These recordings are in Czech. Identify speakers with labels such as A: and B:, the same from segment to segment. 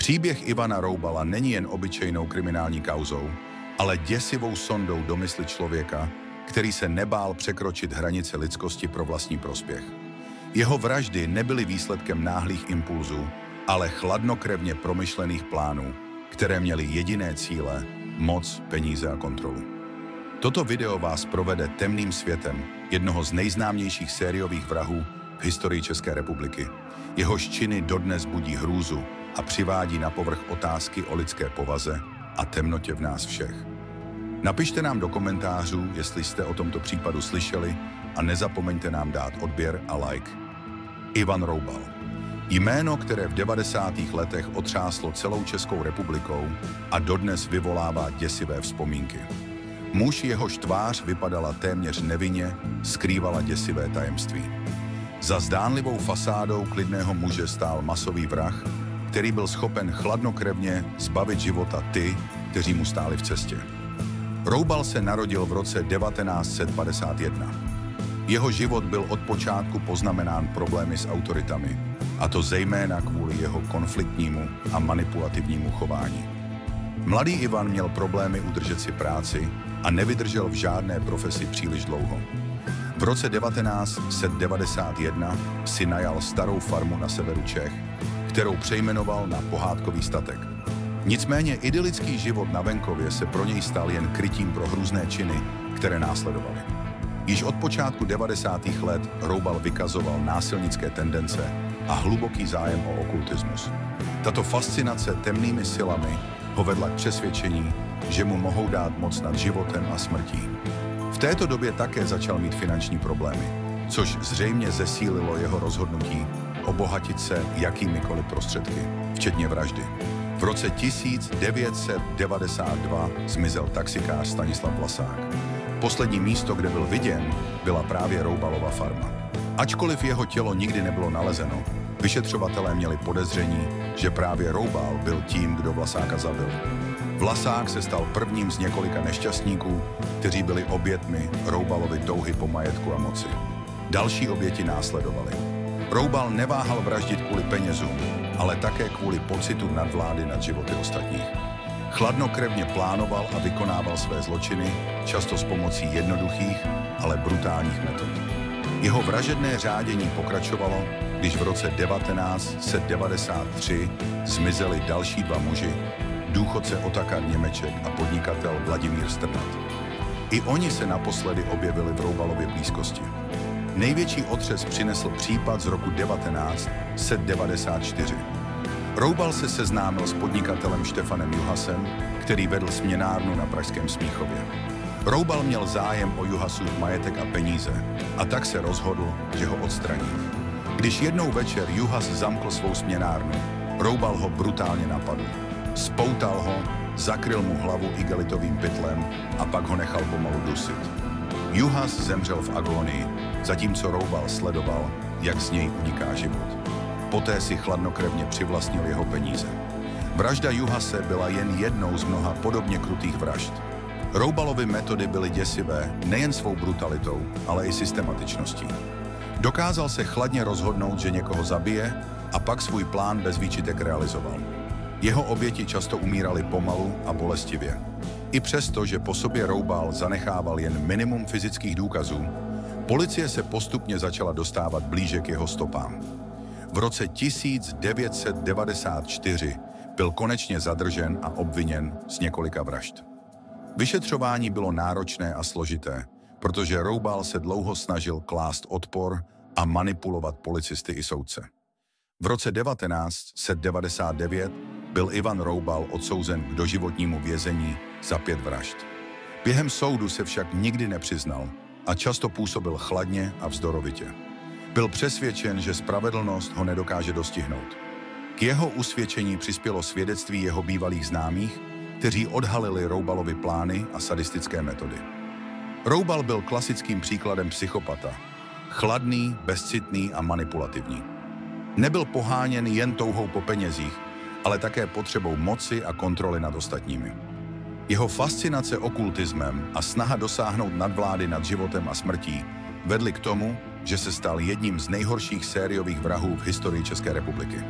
A: Příběh Ivana Roubala není jen obyčejnou kriminální kauzou, ale děsivou sondou do mysli člověka, který se nebál překročit hranice lidskosti pro vlastní prospěch. Jeho vraždy nebyly výsledkem náhlých impulzů, ale chladnokrevně promyšlených plánů, které měly jediné cíle – moc, peníze a kontrolu. Toto video vás provede temným světem jednoho z nejznámějších sériových vrahů v historii České republiky. Jehož činy dodnes budí hrůzu a přivádí na povrch otázky o lidské povaze a temnotě v nás všech. Napište nám do komentářů, jestli jste o tomto případu slyšeli, a nezapomeňte nám dát odběr a like. Ivan Roubal. Jméno, které v 90. letech otřáslo celou Českou republikou a dodnes vyvolává děsivé vzpomínky. Muž, jehož tvář vypadala téměř nevinně, skrývala děsivé tajemství. Za zdánlivou fasádou klidného muže stál masový vrah, který byl schopen chladnokrevně zbavit života ty, kteří mu stáli v cestě. Roubal se narodil v roce 1951. Jeho život byl od počátku poznamenán problémy s autoritami, a to zejména kvůli jeho konfliktnímu a manipulativnímu chování. Mladý Ivan měl problémy udržet si práci a nevydržel v žádné profesi příliš dlouho. V roce 1991 si najal starou farmu na severu Čech, kterou přejmenoval na pohádkový statek. Nicméně idylický život na venkově se pro něj stal jen krytím pro hrůzné činy, které následovaly. Již od počátku 90. let Roubal vykazoval násilnické tendence a hluboký zájem o okultismus. Tato fascinace temnými silami ho vedla k přesvědčení, že mu mohou dát moc nad životem a smrtí. V této době také začal mít finanční problémy, což zřejmě zesílilo jeho rozhodnutí obohatit se jakýmikoliv prostředky, včetně vraždy. V roce 1992 zmizel taxikář Stanislav Vlasák. Poslední místo, kde byl viděn, byla právě Roubalova farma. Ačkoliv jeho tělo nikdy nebylo nalezeno, vyšetřovatelé měli podezření, že právě Roubal byl tím, kdo Vlasáka zabil. Vlasák se stal prvním z několika nešťastníků, kteří byli obětmi Roubalovy touhy po majetku a moci. Další oběti následovaly. Roubal neváhal vraždit kvůli penězům, ale také kvůli pocitu nadvlády nad životy ostatních. Chladnokrevně plánoval a vykonával své zločiny, často s pomocí jednoduchých, ale brutálních metod. Jeho vražedné řádění pokračovalo, když v roce 1993 zmizeli další dva muži, důchodce Otakar Němeček a podnikatel Vladimír Strnad. I oni se naposledy objevili v Roubalově blízkosti. Největší otřes přinesl případ z roku 1994. Roubal se seznámil s podnikatelem Štefanem Juhasem, který vedl směnárnu na pražském Smíchově. Roubal měl zájem o Juhasův majetek a peníze, a tak se rozhodl, že ho odstraní. Když jednou večer Juhas zamkl svou směnárnu, Roubal ho brutálně napadl. Spoutal ho, zakryl mu hlavu igelitovým pytlem a pak ho nechal pomalu dusit. Juhas zemřel v agónii, zatímco Roubal sledoval, jak z něj uniká život. Poté si chladnokrevně přivlastnil jeho peníze. Vražda Juhase byla jen jednou z mnoha podobně krutých vražd. Roubalovy metody byly děsivé nejen svou brutalitou, ale i systematičností. Dokázal se chladně rozhodnout, že někoho zabije, a pak svůj plán bez výčitek realizoval. Jeho oběti často umírali pomalu a bolestivě. I přesto, že po sobě Roubal zanechával jen minimum fyzických důkazů, policie se postupně začala dostávat blíže k jeho stopám. V roce 1994 byl konečně zadržen a obviněn z několika vražd. Vyšetřování bylo náročné a složité, protože Roubal se dlouho snažil klást odpor a manipulovat policisty i soudce. V roce 1999 byl Ivan Roubal odsouzen k doživotnímu vězení za 5 vražd. Během soudu se však nikdy nepřiznal a často působil chladně a vzdorovitě. Byl přesvědčen, že spravedlnost ho nedokáže dostihnout. K jeho usvědčení přispělo svědectví jeho bývalých známých, kteří odhalili Roubalovy plány a sadistické metody. Roubal byl klasickým příkladem psychopata. Chladný, bezcitný a manipulativní. Nebyl poháněn jen touhou po penězích, ale také potřebou moci a kontroly nad ostatními. Jeho fascinace okultismem a snaha dosáhnout nadvlády nad životem a smrtí vedly k tomu, že se stal jedním z nejhorších sériových vrahů v historii České republiky.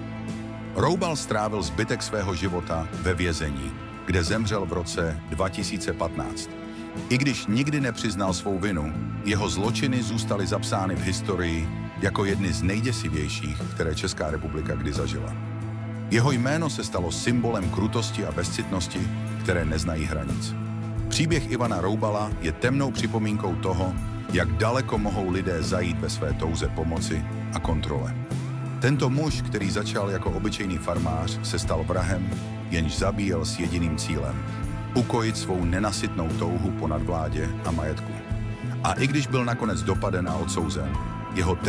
A: Roubal strávil zbytek svého života ve vězení, kde zemřel v roce 2015. I když nikdy nepřiznal svou vinu, jeho zločiny zůstaly zapsány v historii jako jedny z nejděsivějších, které Česká republika kdy zažila. Jeho jméno se stalo symbolem krutosti a bezcitnosti, které neznají hranic. Příběh Ivana Roubala je temnou připomínkou toho, jak daleko mohou lidé zajít ve své touze pomoci a kontrole. Tento muž, který začal jako obyčejný farmář, se stal vrahem, jenž zabíjel s jediným cílem – ukojit svou nenasytnou touhu po nadvládě a majetku. A i když byl nakonec dopaden a odsouzen, jeho